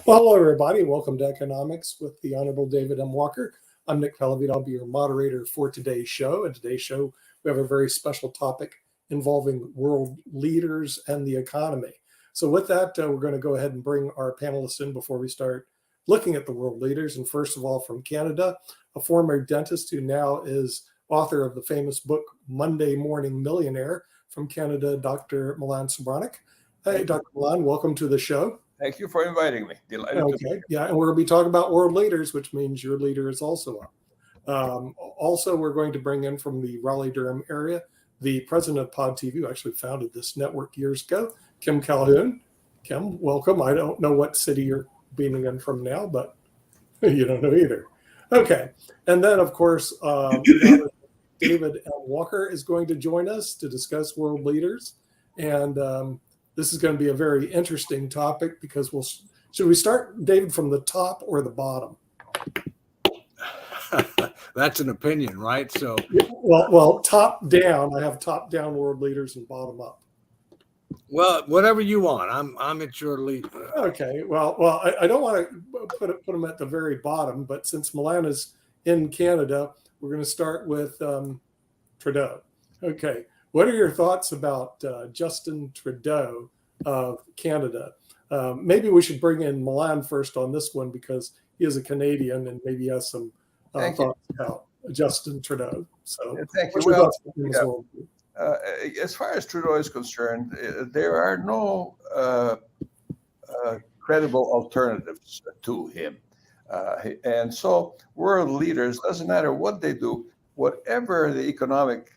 Well, hello, everybody. Welcome to Economics with the Honorable David M. Walker. I'm Nick Pelavito. I'll be your moderator for today's show. And today's show, we have a very special topic involving world leaders and the economy. So with that, we're going to go ahead and bring our panelists in before we start looking at the world leaders. And first of all, from Canada, a former dentist who now is author of the famous book, Monday Morning Millionaire, from Canada, Dr. Milan Sobranic. Hey, Dr. Milan, welcome to the show. Thank you for inviting me. Delighted to be here. Yeah, and we're going to be talking about world leaders, which means your leader is also up. Also, we're going to bring in from the Raleigh-Durham area the president of Pod TV, who actually founded this network years ago, Kim Calhoun. Kim, welcome. I don't know what city you're beaming in from now, but you don't know either. Okay, and then, of course, David L. Walker is going to join us to discuss world leaders. And this is going to be a very interesting topic because should we start, David, from the top or the bottom? That's an opinion, right? So, well, top down. I have top down world leaders and bottom up. Well, whatever you want. I'm at your lead. Okay. Well, I don't want to put them at the very bottom, but since Milan is in Canada, we're going to start with Trudeau. Okay. What are your thoughts about Justin Trudeau of Canada? Maybe we should bring in Milan first on this one because he is a Canadian and maybe has some thoughts about Justin Trudeau. So, thank you. Well, as far as Trudeau is concerned, there are no credible alternatives to him. And so world leaders, doesn't matter what they do, whatever the economic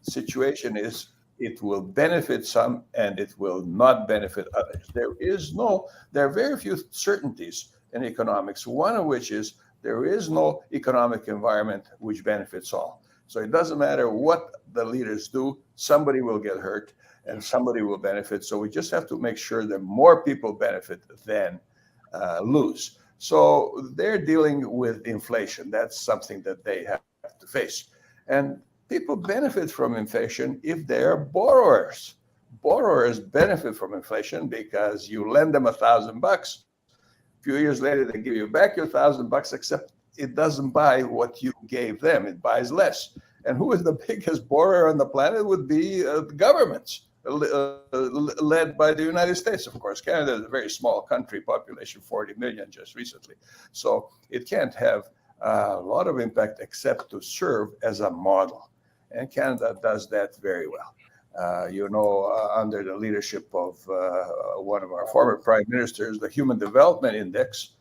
situation is, it will benefit some and it will not benefit others. There are very few certainties in economics, one of which is there is no economic environment which benefits all. So it doesn't matter what the leaders do, somebody will get hurt and somebody will benefit. So we just have to make sure that more people benefit than lose. So they're dealing with inflation. That's something that they have to face. And people benefit from inflation if they're borrowers. Borrowers benefit from inflation because you lend them $1,000. A few years later, they give you back your $1,000, except it doesn't buy what you gave them. It buys less. And who is the biggest borrower on the planet would be governments, led by the United States, of course. Canada is a very small country, population 40 million just recently. So it can't have a lot of impact except to serve as a model. And Canada does that very well. Under the leadership of one of our former prime ministers, the Human Development Index,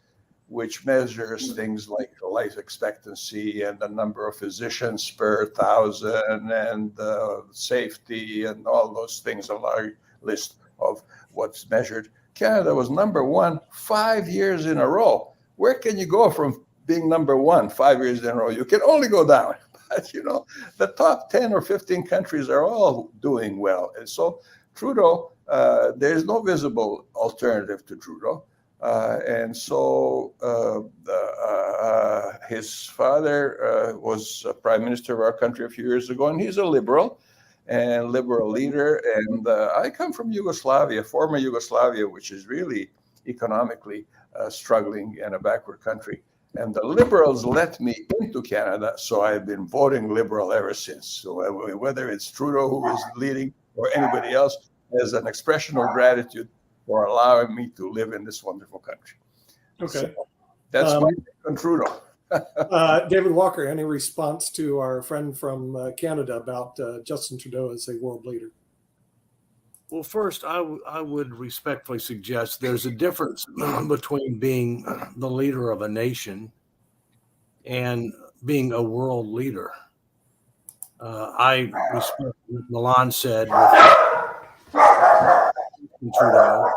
which measures things like life expectancy and the number of physicians per 1,000 and safety and all those things, a large list of what's measured. Canada was number one 5 years in a row. Where can you go from being number one 5 years in a row? You can only go down. But, the top 10 or 15 countries are all doing well. And so Trudeau, there's no visible alternative to Trudeau. And so his father was prime minister of our country a few years ago, and he's a liberal leader. And I come from Yugoslavia, former Yugoslavia, which is really economically struggling and a backward country. And the Liberals let me into Canada, so I've been voting Liberal ever since. So whether it's Trudeau who is leading or anybody else, as an expression of gratitude for allowing me to live in this wonderful country. Okay. So that's my take on Trudeau. David Walker, any response to our friend from Canada about Justin Trudeau as a world leader? Well, first, I would respectfully suggest there's a difference between being the leader of a nation and being a world leader. I respect what Milan said with Trudeau,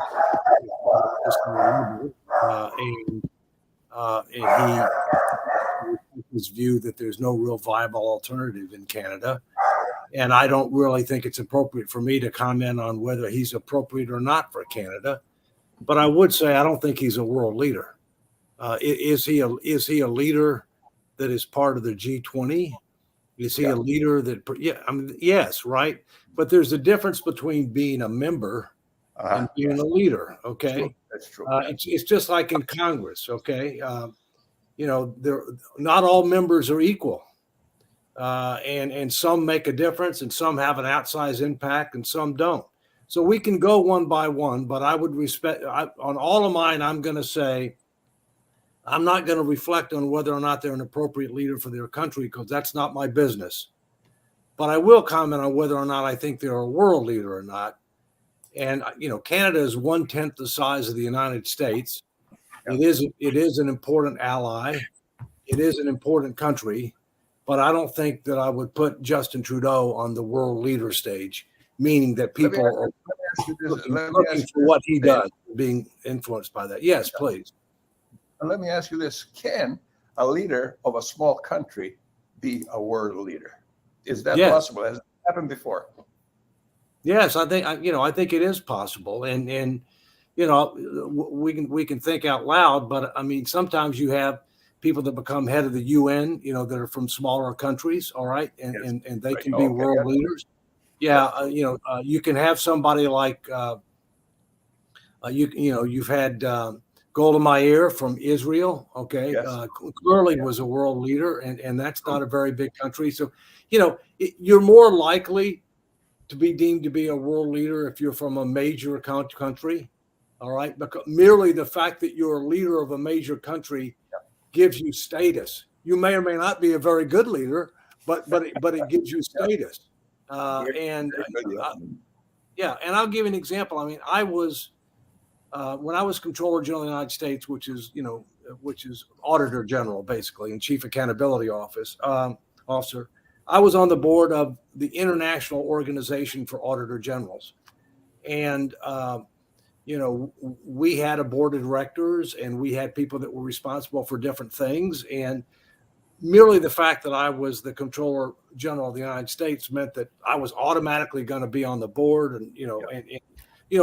and his view that there's no real viable alternative in Canada. And I don't really think it's appropriate for me to comment on whether he's appropriate or not for Canada. But I would say I don't think he's a world leader. Is he a leader that is part of the G20? Is he a leader that? Yeah, I mean, yes, right. But there's a difference between being a member and being a leader. Okay, That's true. It's just like in Congress, okay? Not all members are equal, and some make a difference, and some have an outsized impact, and some don't. So we can go one by one, but I would on all of mine. I'm going to say I'm not going to reflect on whether or not they're an appropriate leader for their country because that's not my business. But I will comment on whether or not I think they're a world leader or not. And Canada is 1/10 the size of the United States. It is an important ally. It is an important country, but I don't think that I would put Justin Trudeau on the world leader stage, meaning that people are looking for what he does, being influenced by that. Yes, please. And let me ask you this: can a leader of a small country be a world leader? Is that possible? Has it happened before? Yes, I think it is possible, and we can think out loud, but I mean sometimes you have people that become head of the UN, that are from smaller countries, all right, and they can be world leaders. Yeah, you can have somebody like you've had Golda Meir from Israel, okay, Yes. clearly was a world leader, and that's not a very big country, so you're more likely to be deemed to be a world leader if you're from a major country, all right? Because merely the fact that you're a leader of a major country gives you status. You may or may not be a very good leader, but it gives you status. And I'll give you an example. I mean, I was when I was Comptroller General of the United States, which is Auditor General basically and Chief Accountability Officer. I was on the board of the International Organization for Auditor Generals. And, we had a board of directors and we had people that were responsible for different things. And merely the fact that I was the Comptroller General of the United States meant that I was automatically going to be on the board. And,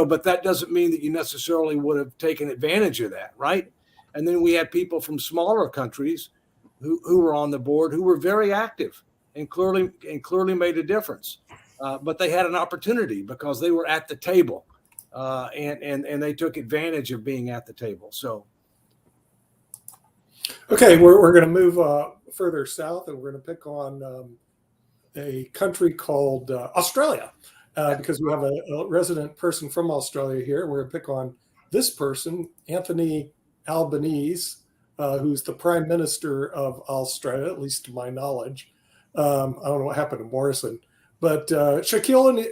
but that doesn't mean that you necessarily would have taken advantage of that, right? And then we had people from smaller countries who were on the board who were very active and clearly made a difference. But they had an opportunity because they were at the table, and they took advantage of being at the table. So, okay, we're going to move further south, and we're going to pick on a country called Australia, because we have a resident person from Australia here. We're going to pick on this person, Anthony Albanese, who's the Prime Minister of Australia, at least to my knowledge. I don't know what happened to Morrison, but Shaquille O'Neal,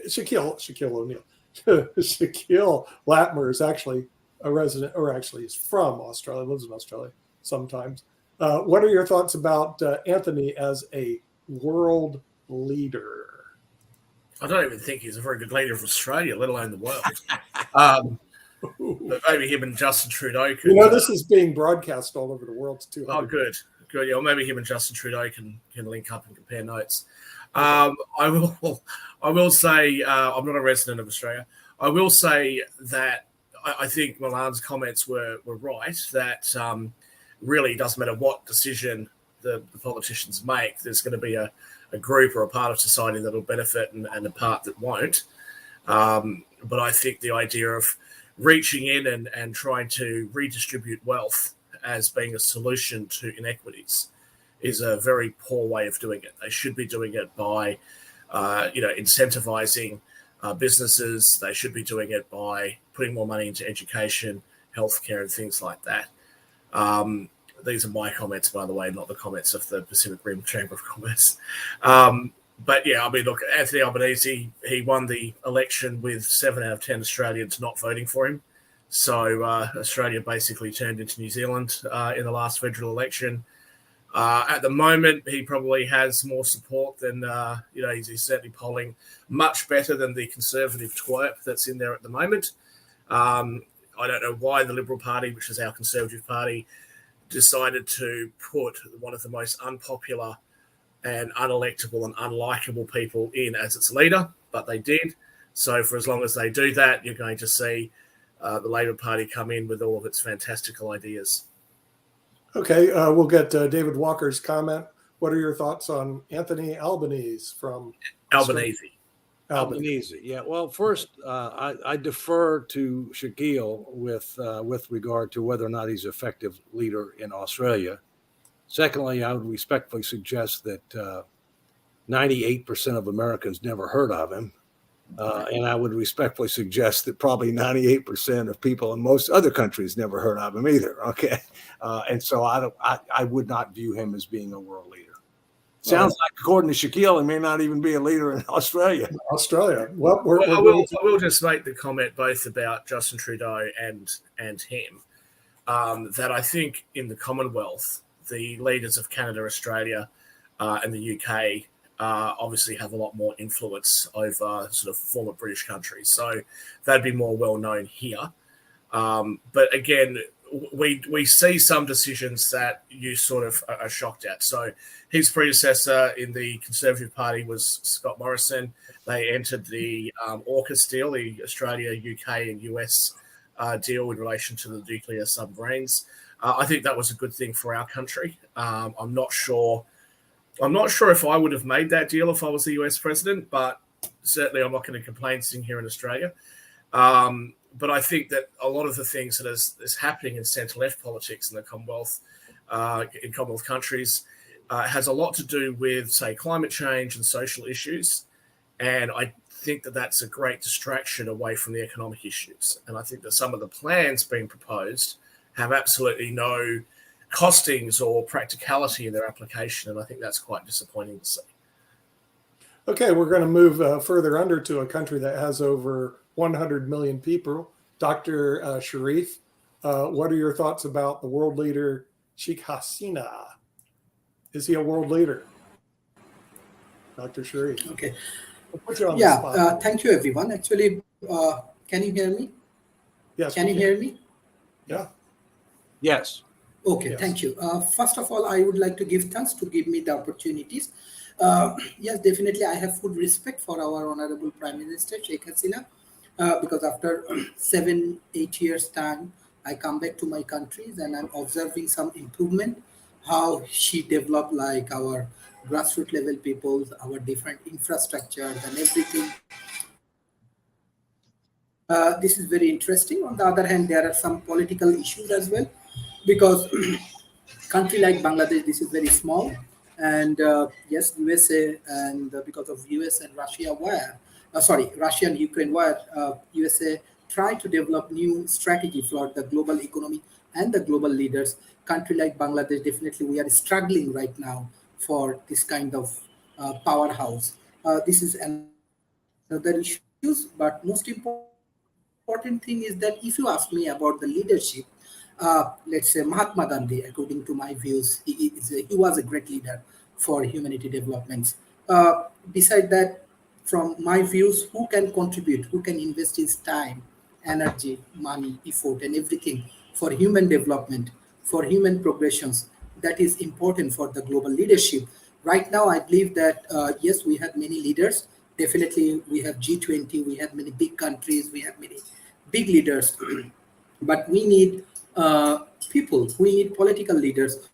Shaquille Latimer is actually a resident, or actually is from Australia, lives in Australia sometimes. What are your thoughts about Anthony as a world leader? I don't even think he's a very good leader of Australia, let alone the world. But maybe him and Justin Trudeau could. This is being broadcast all over the world too. Oh, good. Yeah, well, maybe him and Justin Trudeau can link up and compare notes. I will say I'm not a resident of Australia. I will say that I think Milan's comments were right. That really doesn't matter what decision the politicians make. There's going to be a group or a part of society that will benefit and a part that won't. But I think the idea of reaching in and trying to redistribute wealth as being a solution to inequities is a very poor way of doing it. They should be doing it by, incentivizing businesses. They should be doing it by putting more money into education, healthcare, and things like that. These are my comments, by the way, not the comments of the Pacific Rim Chamber of Commerce. But yeah, I mean, look, Anthony Albanese, he won the election with 7 out of 10 Australians not voting for him. So Australia basically turned into New Zealand in the last federal election. At the moment, he probably has more support than, he's certainly polling much better than the conservative twerp that's in there at the moment. I don't know why the Liberal Party, which is our Conservative Party, decided to put one of the most unpopular and unelectable and unlikable people in as its leader, but they did. So for as long as they do that, you're going to see the Labor Party come in with all of its fantastical ideas. Okay, we'll get David Walker's comment. What are your thoughts on Anthony Albanese from Albanese? Albanese. Albanese. Yeah. Well, first, I defer to Shaquille with regard to whether or not he's an effective leader in Australia. Secondly, I would respectfully suggest that 98% of Americans never heard of him. And I would respectfully suggest that probably 98% of people in most other countries never heard of him either. Okay. And so I would not view him as being a world leader. Sounds like, according to Shaquille, he may not even be a leader in Australia. Australia. Well, I will just make the comment both about Justin Trudeau and him, that I think in the Commonwealth, the leaders of Canada, Australia, and the UK obviously have a lot more influence over sort of former British countries. So that'd be more well known here. But again, we see some decisions that you sort of are shocked at. So his predecessor in the Conservative Party was Scott Morrison. They entered the AUKUS deal, the Australia, UK, and US deal in relation to the nuclear submarines. I think that was a good thing for our country. I'm not sure if I would have made that deal if I was the US president, but certainly I'm not going to complain sitting here in Australia. But I think that a lot of the things that is happening in centre-left politics in the Commonwealth, in Commonwealth countries, has a lot to do with, say, climate change and social issues. And I think that that's a great distraction away from the economic issues. And I think that some of the plans being proposed have absolutely no costings or practicality in their application. And I think that's quite disappointing to see. Okay, we're going to move further under to a country that has over 100 million people. Dr. Sharif, what are your thoughts about the world leader, Sheikh Hasina? Is he a world leader? Dr. Sharif. Okay. I'll put you on the spot. Thank you, everyone. Actually, can you hear me? Yes. Can you hear me? Yeah. Yes. Okay, Yes. Thank you. First of all, I would like to give thanks to give me the opportunities. Yes, definitely, I have full respect for our Honorable Prime Minister, Sheikh Hasina, because after 7-8 years' time, I come back to my countries and I'm observing some improvement, how she developed like our grassroots level people, our different infrastructures and everything. This is very interesting. On the other hand, there are some political issues as well, because country like Bangladesh, this is very small. And yes, USA, and because of US and Russia war, Russia and Ukraine war, USA try to develop new strategy for the global economy and the global leaders. Country like Bangladesh, definitely we are struggling right now for this kind of powerhouse. This is another issue, but most important thing is that if you ask me about the leadership, let's say Mahatma Gandhi, according to my views, he was a great leader for humanity developments. Beside that, from my views, who can contribute, who can invest his time, energy, money, effort, and everything for human development, for human progressions, that is important for the global leadership. Right now, I believe that, yes, we have many leaders. Definitely, we have G20, we have many big countries, we have many big leaders. But we need people, we need political leaders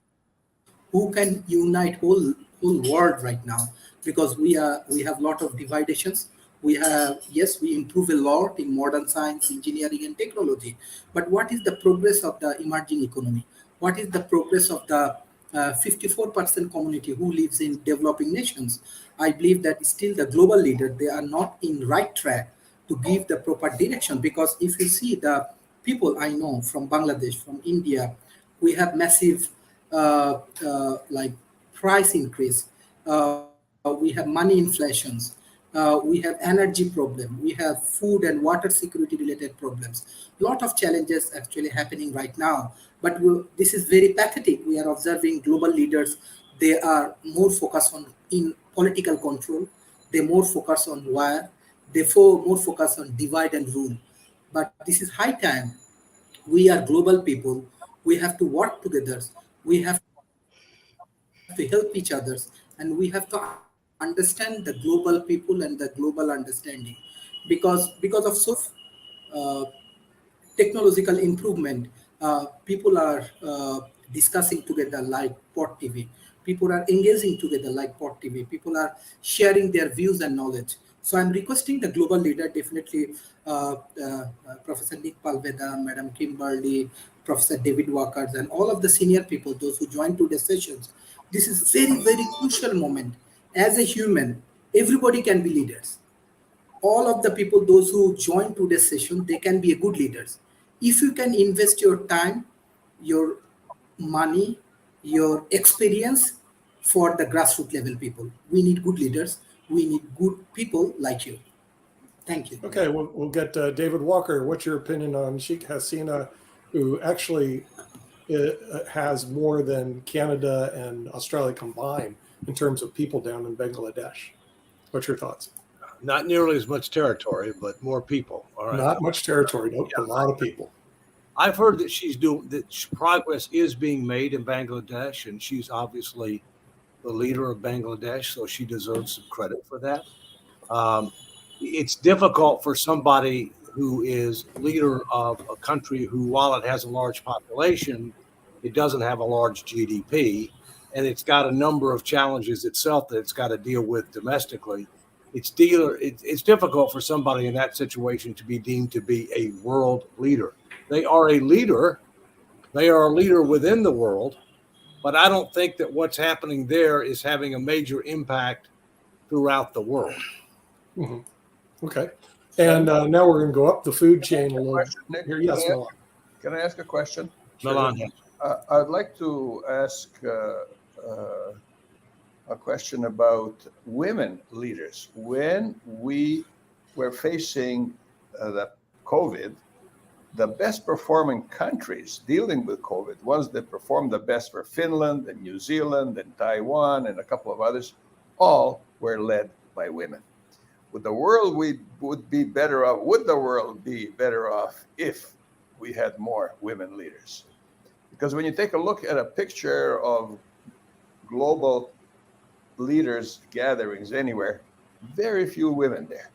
who can unite whole world right now, because we have a lot of divisions. We have, yes, we improve a lot in modern science, engineering, and technology. But what is the progress of the emerging economy? What is the progress of the 54% community who lives in developing nations? I believe that still the global leader, they are not in right track to give the proper direction, because if you see the people I know from Bangladesh, from India, we have massive like price increase. We have money inflations. We have energy problem. We have food and water security related problems. A lot of challenges actually happening right now. But this is very pathetic. We are observing global leaders. They are more focused on in political control. They more focus on war. They more focus on divide and rule. But this is high time. We are global people. We have to work together. We have to help each other, and we have to understand the global people and the global understanding, because of technological improvement, people are discussing together like Port TV. People are engaging together like Port TV. People are sharing their views and knowledge. So I'm requesting the global leader, definitely Professor Nick Palvedam, Madam Kimberly, Professor David Walker, and all of the senior people, those who joined today's sessions. This is very, very crucial moment. As a human, everybody can be leaders. All of the people, those who join today's session, they can be a good leaders. If you can invest your time, your money, your experience for the grassroots level people. We need good leaders. We need good people like you. Thank you. Okay, we'll get David Walker. What's your opinion on Sheikh Hasina, who actually has more than Canada and Australia combined in terms of people down in Bangladesh? What's your thoughts? Not nearly as much territory, but more people. All right. Not much territory, no, a lot of people. I've heard that progress is being made in Bangladesh, and she's obviously the leader of Bangladesh, so she deserves some credit for that. It's difficult for somebody who is leader of a country who, while it has a large population, it doesn't have a large GDP, and it's got a number of challenges itself that it's got to deal with domestically. It's difficult for somebody in that situation to be deemed to be a world leader. They are a leader. They are a leader within the world, but I don't think that what's happening there is having a major impact throughout the world. Mm-hmm. Okay. And now we're going to go up the food chain a little bit. Here, yes, Milan. Can I ask a question? Milan, I'd like to ask a question about women leaders. When we were facing the COVID, the best performing countries dealing with COVID, ones that performed the best were Finland and New Zealand and Taiwan and a couple of others, all were led by women. Would the world be better off if we had more women leaders? Because when you take a look at a picture of global leaders gatherings anywhere, very few women there.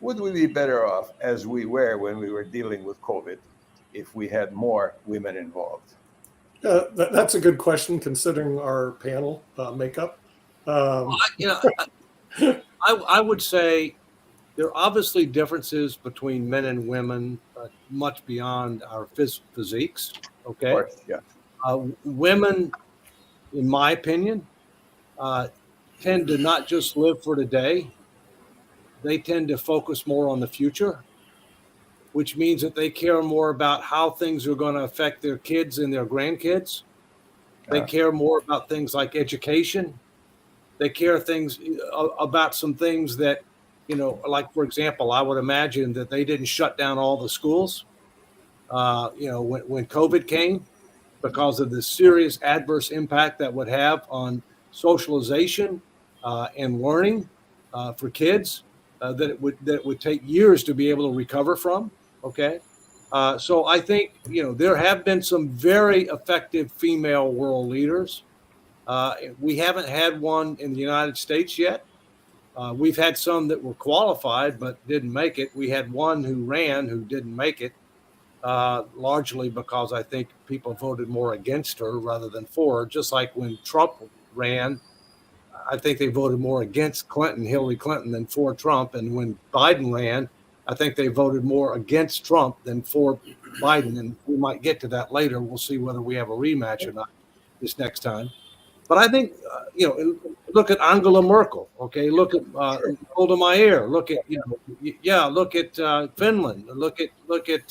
Would we be better off, as we were when we were dealing with COVID, if we had more women involved? That's a good question, considering our panel makeup. I would say there are obviously differences between men and women, much beyond our physiques. Okay. Of course, yeah. Women, in my opinion, tend to not just live for today. They tend to focus more on the future, which means that they care more about how things are going to affect their kids and their grandkids. They care more about things like education. They care about some things that, like, for example, I would imagine that they didn't shut down all the schools, when COVID came, because of the serious adverse impact that would have on socialization and learning for kids. That it would take years to be able to recover from. Okay. So I think, there have been some very effective female world leaders. We haven't had one in the United States yet. We've had some that were qualified but didn't make it. We had one who ran who didn't make it, largely because I think people voted more against her rather than for her. Just like when Trump ran, I think they voted more against Hillary Clinton, than for Trump. And when Biden ran, I think they voted more against Trump than for Biden. And we might get to that later. We'll see whether we have a rematch or not this next time. But I think, look at Angela Merkel. Okay, look at Golda Meir. Look at look at Finland. Look at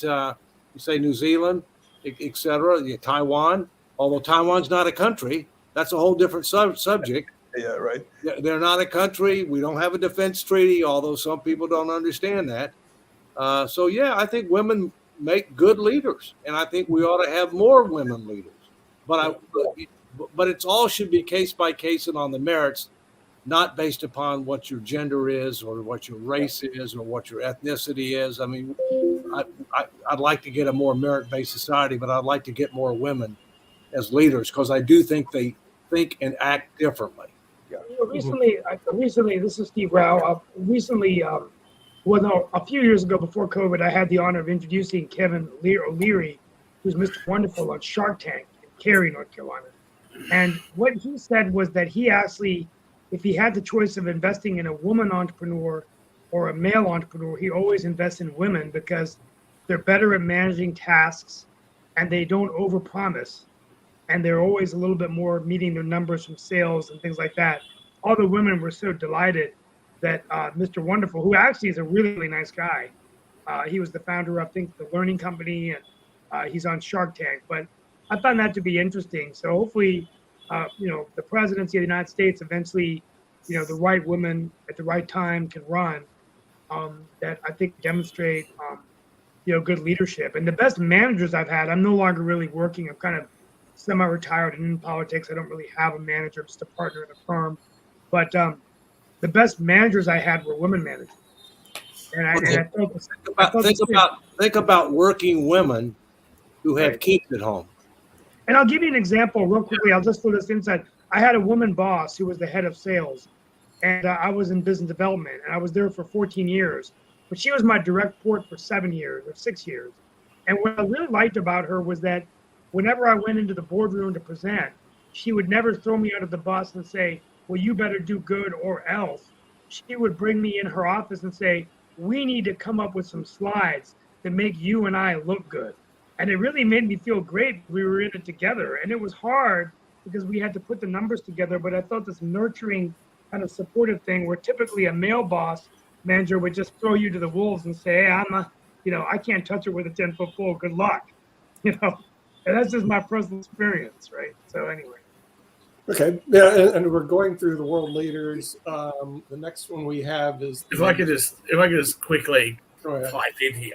you say New Zealand, etc. Taiwan. Although Taiwan's not a country, that's a whole different subject. Yeah, right. They're not a country. We don't have a defense treaty, although some people don't understand that. So, I think women make good leaders, and I think we ought to have more women leaders. But it's all should be case by case and on the merits, not based upon what your gender is or what your race is or what your ethnicity is. I mean, I'd like to get a more merit-based society, but I'd like to get more women as leaders because I do think they think and act differently. Recently, this is Steve Rao. A few years ago before COVID, I had the honor of introducing Kevin O'Leary, who's Mr. Wonderful on Shark Tank in Cary, North Carolina. And what he said was that he actually, if he had the choice of investing in a woman entrepreneur or a male entrepreneur, he always invests in women because they're better at managing tasks and they don't overpromise. And they're always a little bit more meeting their numbers from sales and things like that. All the women were so delighted that Mr. Wonderful, who actually is a really, really nice guy, he was the founder of, I think, the Learning Company, and he's on Shark Tank. But I found that to be interesting. So hopefully, the presidency of the United States eventually, the right women at the right time can run. That I think demonstrate, good leadership. And the best managers I've had, I'm no longer really working. I'm kind of semi-retired and in politics. I don't really have a manager, I'm just a partner in a firm. But the best managers I had were women managers. And I think about working women who have kids at home. And I'll give you an example real quickly. I'll just throw this inside. I had a woman boss who was the head of sales, and I was in business development, and I was there for 14 years. But she was my direct report for 7 years or 6 years. And what I really liked about her was that whenever I went into the boardroom to present, she would never throw me out of the bus and say, well, you better do good or else. She would bring me in her office and say, we need to come up with some slides that make you and I look good. And it really made me feel great. We were in it together. And it was hard because we had to put the numbers together. But I felt this nurturing kind of supportive thing where typically a male boss manager would just throw you to the wolves and say, hey, I can't touch it with a 10-foot pole. Good luck. And that's just my personal experience, right? So anyway. Okay, yeah, and we're going through the world leaders. The next one we have is. If I could just quickly pipe in here,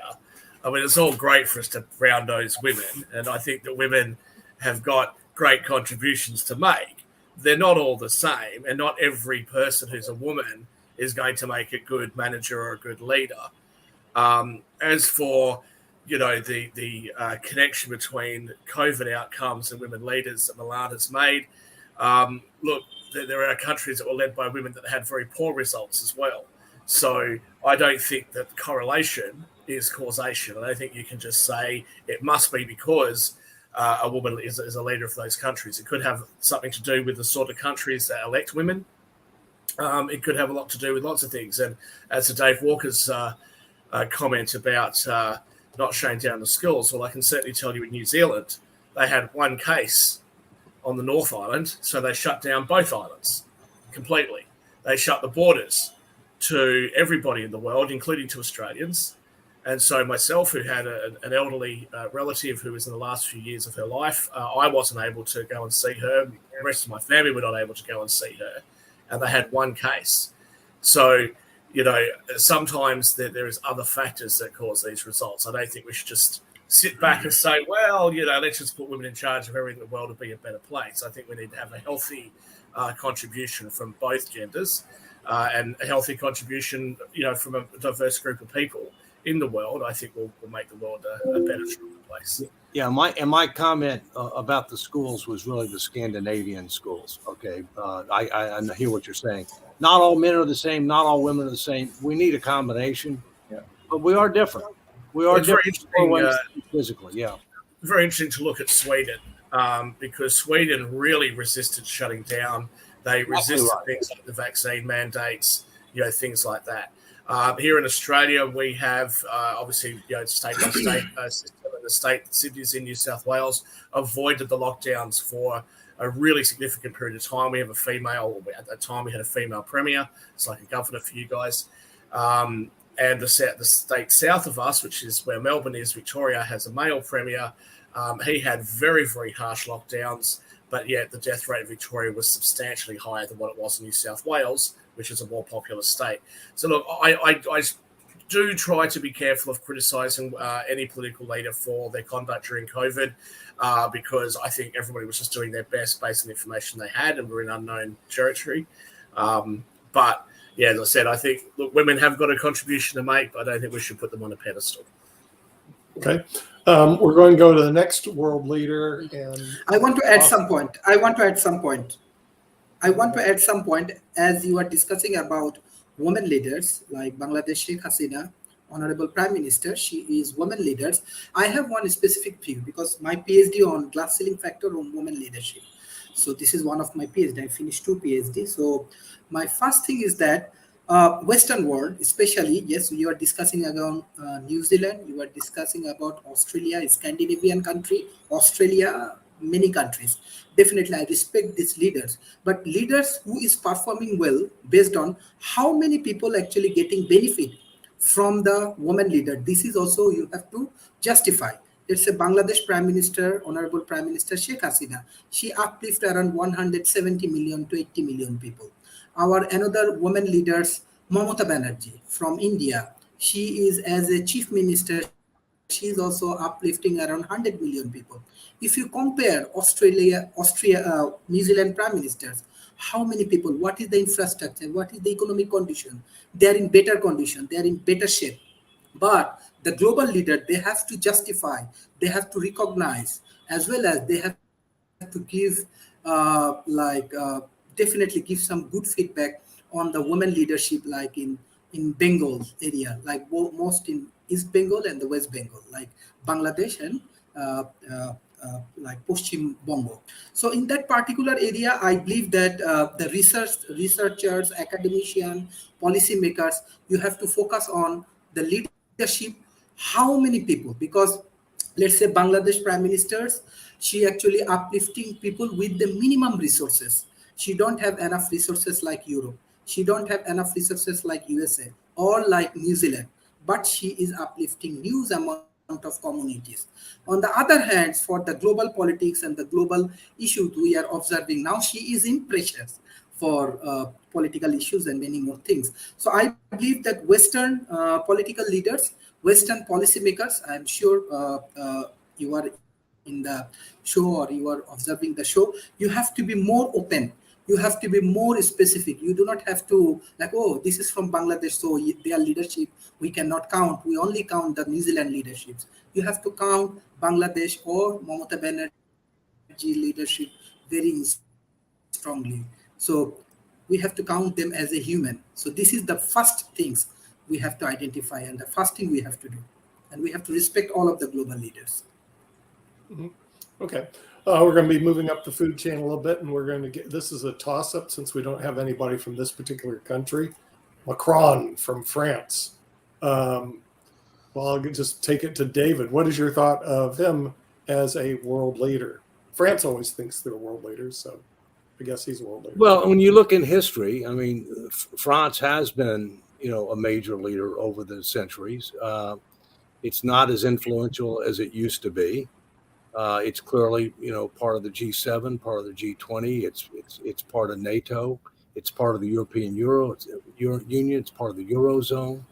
I mean, it's all great for us to round those women, and I think that women have got great contributions to make. They're not all the same, and not every person who's a woman is going to make a good manager or a good leader. As for the connection between COVID outcomes and women leaders that Milan has made, look, there are countries that were led by women that had very poor results as well. So I don't think that correlation is causation. I don't think you can just say it must be because a woman is a leader of those countries. It could have something to do with the sort of countries that elect women. It could have a lot to do with lots of things. And as to Dave Walker's comment about not shutting down the schools, well, I can certainly tell you in New Zealand, they had one case on the North Island, so they shut down both islands completely. They shut the borders to everybody in the world, including to Australians. And so myself, who had an elderly relative who was in the last few years of her life, I wasn't able to go and see her. The rest of my family were not able to go and see her. And they had one case. So, sometimes there is other factors that cause these results. I don't think we should just sit back and say, well, let's just put women in charge of everything in the world to be a better place. I think we need to have a healthy contribution from both genders and a healthy contribution, from a diverse group of people in the world. I think will make the world a better, stronger place. Yeah, my comment about the schools was really the Scandinavian schools. Okay, I hear what you're saying. Not all men are the same. Not all women are the same. We need a combination. Yeah, but we are different. We are different physically. Yeah, very interesting to look at Sweden because Sweden really resisted shutting down. They resisted things like the vaccine mandates, things like that. Here in Australia, we have obviously, state by state system. The state, Sydney's in New South Wales, avoided the lockdowns for a really significant period of time. We have a female, at that time we had a female premier. It's like a governor for you guys. And the state south of us, which is where Melbourne is, Victoria, has a male premier. He had very, very harsh lockdowns, but yet the death rate of Victoria was substantially higher than what it was in New South Wales, which is a more popular state. So look, I do try to be careful of criticising any political leader for their conduct during COVID because I think everybody was just doing their best based on the information they had, and we're in unknown territory. But yeah, as I said, I think women have got a contribution to make, but I don't think we should put them on a pedestal. Okay. We're going to go to the next world leader. And I want to add some point. As you are discussing about women leaders like Bangladesh Sheikh Hasina, Honorable Prime Minister, she is women leaders. I have one specific view because my PhD on glass ceiling factor on women leadership. So this is one of my PhD. I finished 2 PhD. So my first thing is that Western world, especially, yes, you are discussing about New Zealand, you are discussing about Australia, Scandinavian country, Australia, many countries. Definitely, I respect these leaders, but leaders who is performing well based on how many people actually getting benefit from the woman leader. This is also you have to justify. Let's say Bangladesh Prime Minister, Honorable Prime Minister Sheikh Hasina, she uplifted around 170 million to 80 million people. Our another woman leaders, Mamata Banerjee from India, she is as a chief minister, she is also uplifting around 100 million people. If you compare Austria, New Zealand prime ministers, how many people, what is the infrastructure, what is the economic condition? They are in better condition, they are in better shape. But the global leader, they have to justify, they have to recognize, as well as they have to give definitely give some good feedback on the women leadership, like in Bengal area, like most in East Bengal and the West Bengal, like Bangladesh and like Paschim Bongo. So in that particular area, I believe that the researchers, academicians, policymakers, you have to focus on the leadership. How many people? Because let's say Bangladesh prime ministers, she actually uplifting people with the minimum resources. She don't have enough resources like Europe. She don't have enough resources like USA or like New Zealand, but she is uplifting huge amount of communities. On the other hand, for the global politics and the global issues we are observing now, she is in pressures for political issues and many more things. So I believe that Western political leaders, Western policymakers, I'm sure you are in the show or you are observing the show, you have to be more open. You have to be more specific. You do not have to like, oh, this is from Bangladesh, so their leadership we cannot count. We only count the New Zealand leaderships. You have to count Bangladesh or Mamata Banerjee leadership very strongly. So we have to count them as a human. So this is the first things we have to identify and the first thing we have to do. And we have to respect all of the global leaders. Mm-hmm. Okay. We're going to be moving up the food chain a little bit, and we're going to get, this is a toss-up since we don't have anybody from this particular country. Macron from France. Well, I'll just take it to David. What is your thought of him as a world leader? France always thinks they're world leaders, so I guess he's a world leader. Well, when you look in history, I mean, France has been, a major leader over the centuries. It's not as influential as it used to be. It's clearly, part of the G7, part of the G20. It's part of NATO. It's part of the European Union. It's part of the Eurozone.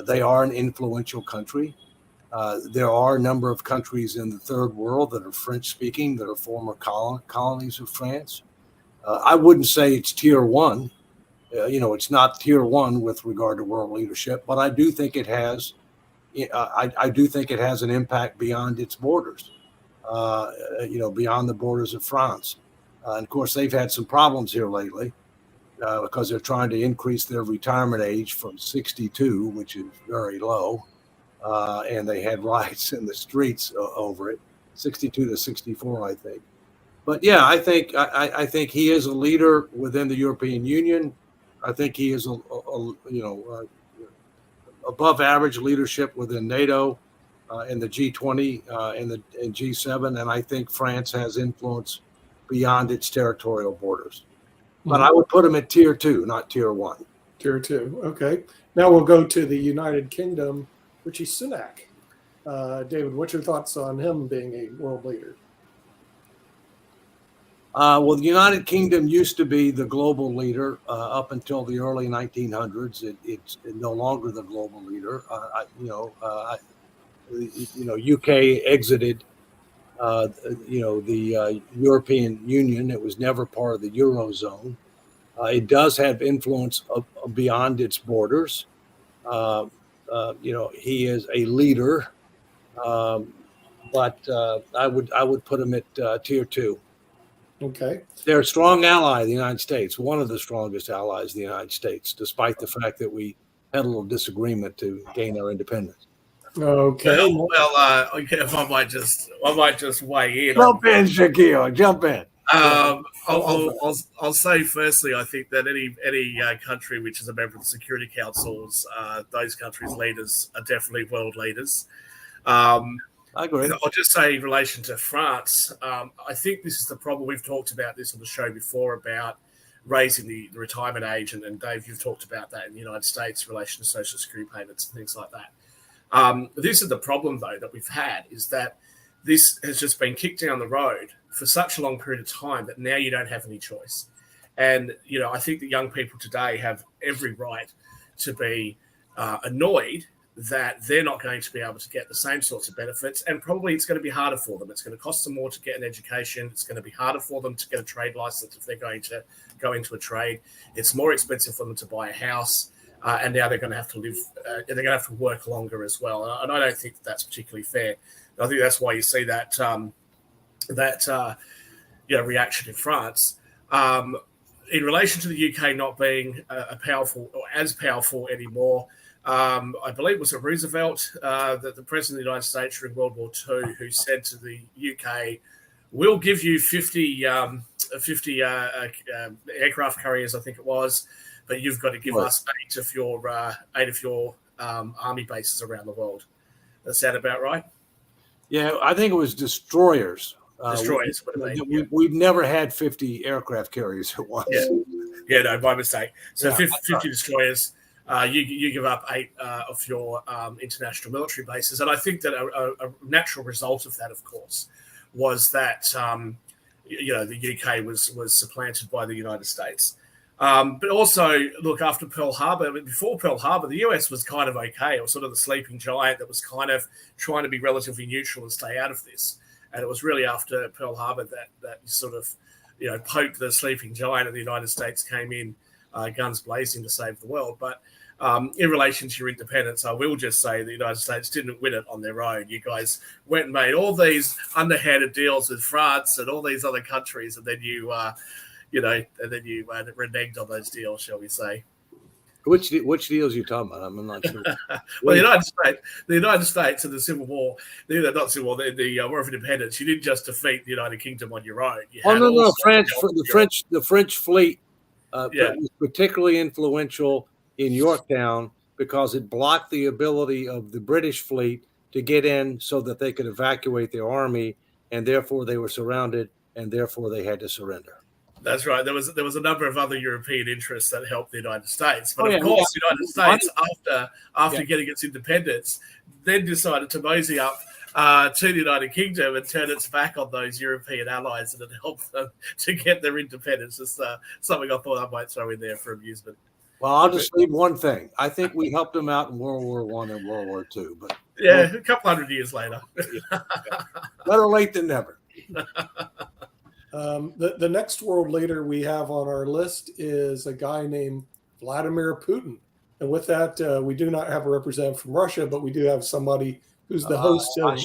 They are an influential country. There are a number of countries in the third world that are French-speaking, that are former colonies of France. I wouldn't say it's tier one. It's not tier one with regard to world leadership, but I do think it has. I do think it has an impact beyond its borders. Beyond the borders of France. And of course, they've had some problems here lately because they're trying to increase their retirement age from 62, which is very low. And they had riots in the streets over it, 62 to 64, I think. But yeah, I think he is a leader within the European Union. I think he is above average leadership within NATO. In the G20 and the G7, and I think France has influence beyond its territorial borders. But I would put them at tier 2, not tier 1. Tier 2, okay. Now we'll go to the United Kingdom, Rishi Sunak. David, what's your thoughts on him being a world leader? Well, the United Kingdom used to be the global leader up until the early 1900s. It's no longer the global leader. UK exited, the European Union. It was never part of the Eurozone. It does have influence beyond its borders. He is a leader, but I would put him at tier 2. Okay. They're a strong ally of the United States, one of the strongest allies of the United States, despite the fact that we had a little disagreement to gain our independence. Okay. Well, if I might just weigh in. Jump in, Shaquille. Jump in. I'll say firstly, I think that any country which is a member of the Security Councils, those countries' leaders are definitely world leaders. I agree. I'll just say in relation to France, I think this is the problem. We've talked about this on the show before about raising the retirement age, and Dave, you've talked about that in the United States in relation to social security payments and things like that. This is the problem, though, that we've had, is that this has just been kicked down the road for such a long period of time that now you don't have any choice. And, I think that young people today have every right to be annoyed that they're not going to be able to get the same sorts of benefits. And probably it's going to be harder for them. It's going to cost them more to get an education. It's going to be harder for them to get a trade license if they're going to go into a trade. It's more expensive for them to buy a house. And now they're going to have to live, they're going to have to work longer as well. And I don't think that's particularly fair. I think that's why you see that reaction in France. In relation to the UK not being a powerful or as powerful anymore, I believe it was Roosevelt, the president of the United States during World War II, who said to the UK, "We'll give you 50 aircraft carriers, I think it was, but you've got to give us eight of your army bases around the world." That sound about right? Yeah, I think it was destroyers. Destroyers. We've never had 50 aircraft carriers at once. Yeah, no, my mistake. So Yeah, 50 destroyers. You give up 8 of your international military bases. And I think that a natural result of that, of course, was that, the UK was supplanted by the United States. But also, look, after Pearl Harbor, before Pearl Harbor, the US was kind of okay. It was sort of the sleeping giant that was kind of trying to be relatively neutral and stay out of this. And it was really after Pearl Harbor that sort of, poked the sleeping giant, and the United States came in guns blazing to save the world. But in relation to your independence, I will just say the United States didn't win it on their own. You guys went and made all these underhanded deals with France and all these other countries, and then you reneged on those deals, shall we say? Which deals are you talking about? I'm not sure. Well, the United States and the Civil War, the War of Independence. You didn't just defeat the United Kingdom on your own. The French fleet was particularly influential in Yorktown because it blocked the ability of the British fleet to get in so that they could evacuate their army, and therefore they were surrounded, and therefore they had to surrender. That's right. There was a number of other European interests that helped the United States, but of course, the United States, after getting its independence, then decided to mosey up to the United Kingdom and turn its back on those European allies, and it helped them to get their independence. It's something I thought I might throw in there for amusement. Well, I'll just leave one thing. I think we helped them out in World War I and World War II, but a couple hundred years later. Better late than never. The next world leader we have on our list is a guy named Vladimir Putin. And with that, we do not have a representative from Russia, but we do have somebody who's the host of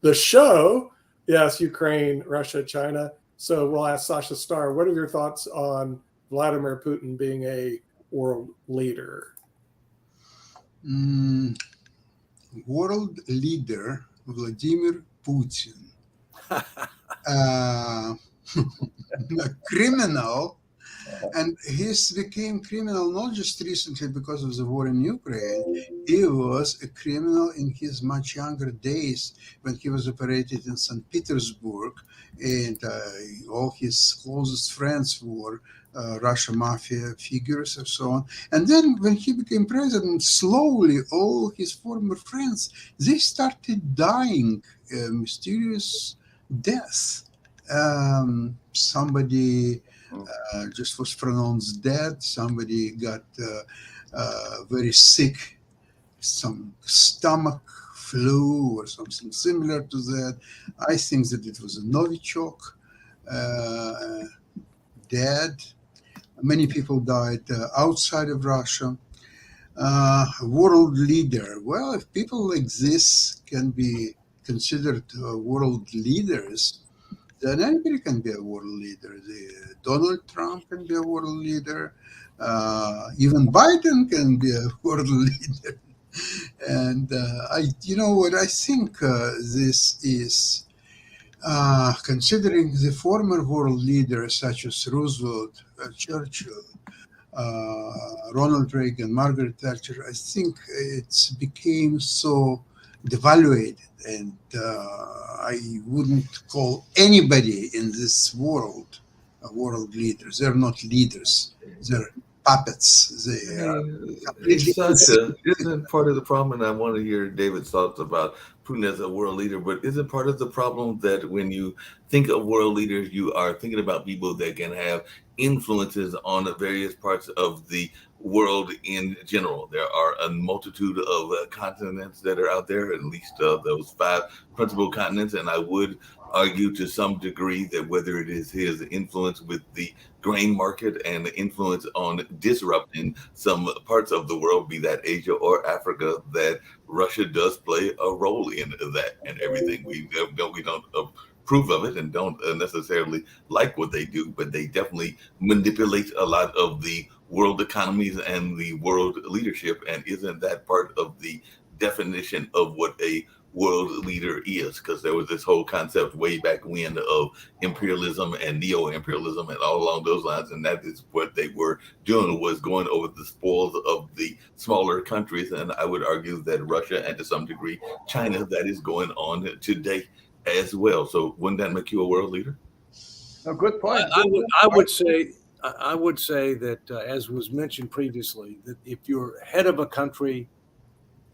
the show. Yes, Ukraine, Russia, China. So we'll ask Sasha Starr, what are your thoughts on Vladimir Putin being a world leader? World leader Vladimir Putin. A criminal, and he's became criminal not just recently because of the war in Ukraine. He was a criminal in his much younger days when he was operated in St. Petersburg, and all his closest friends were Russian mafia figures and so on. And then when he became president, slowly all his former friends, they started dying mysterious deaths. Somebody just was pronounced dead. Somebody got very sick, some stomach flu or something similar to that. I think that it was a Novichok, dead. Many people died outside of Russia. World leader. Well, if people like this can be considered world leaders, then anybody can be a world leader. Donald Trump can be a world leader. Even Biden can be a world leader. And I think this is considering the former world leaders such as Roosevelt, Churchill, Ronald Reagan, Margaret Thatcher, I think it's became so devaluated, and I wouldn't call anybody in this world a world leaders. They're not leaders. They're puppets. They are completely Isn't part of the problem, and I want to hear David's thoughts about Putin as a world leader, but isn't part of the problem that when you think of world leaders, you are thinking about people that can have influences on the various parts of the world in general? There are a multitude of continents that are out there, at least those 5 principal continents, and I would argue to some degree that whether it is his influence with the grain market and the influence on disrupting some parts of the world, be that Asia or Africa, that Russia does play a role in that and everything. We don't approve of it and don't necessarily like what they do, but they definitely manipulate a lot of the world economies and the world leadership. And isn't that part of the definition of what a world leader is? Because there was this whole concept way back when of imperialism and neo-imperialism and all along those lines, and that is what they were doing, was going over the spoils of the smaller countries. And I would argue that Russia, and to some degree China, that is going on today as well. So wouldn't that make you a world leader? A good point. I would say that, as was mentioned previously, that if you're head of a country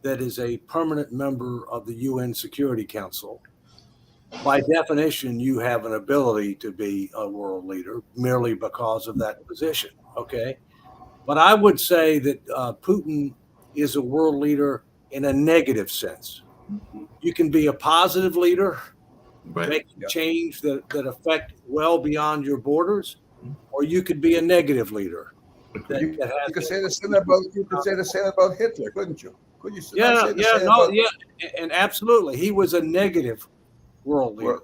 that is a permanent member of the UN Security Council, by definition, you have an ability to be a world leader merely because of that position. Okay. But I would say that Putin is a world leader in a negative sense. You can be a positive leader, making change that affect well beyond your borders, or you could be a negative leader. You could say the same about Hitler, couldn't you? Could you and absolutely, he was a negative world leader.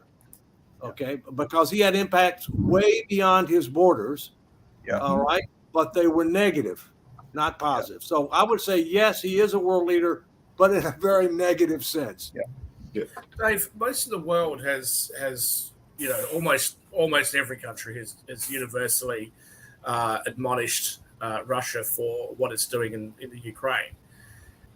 Okay, because he had impacts way beyond his borders. Yeah. All right, but they were negative, not positive. So I would say yes, he is a world leader, but in a very negative sense. Dave, most of the world has almost every country has universally admonished Russia for what it's doing in the Ukraine.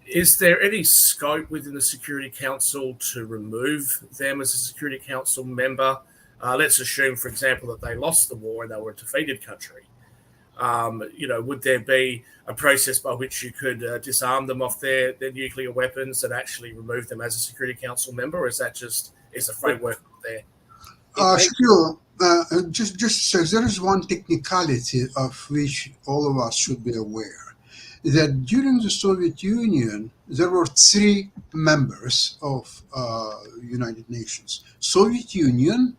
Is there any scope within the Security Council to remove them as a Security Council member? Let's assume, for example, that they lost the war and they were a defeated country. Would there be a process by which you could disarm them off their nuclear weapons and actually remove them as a Security Council member, or is that just a framework there? Still, just so there is one technicality of which all of us should be aware, that during the Soviet Union, there were 3 members of United Nations: Soviet Union,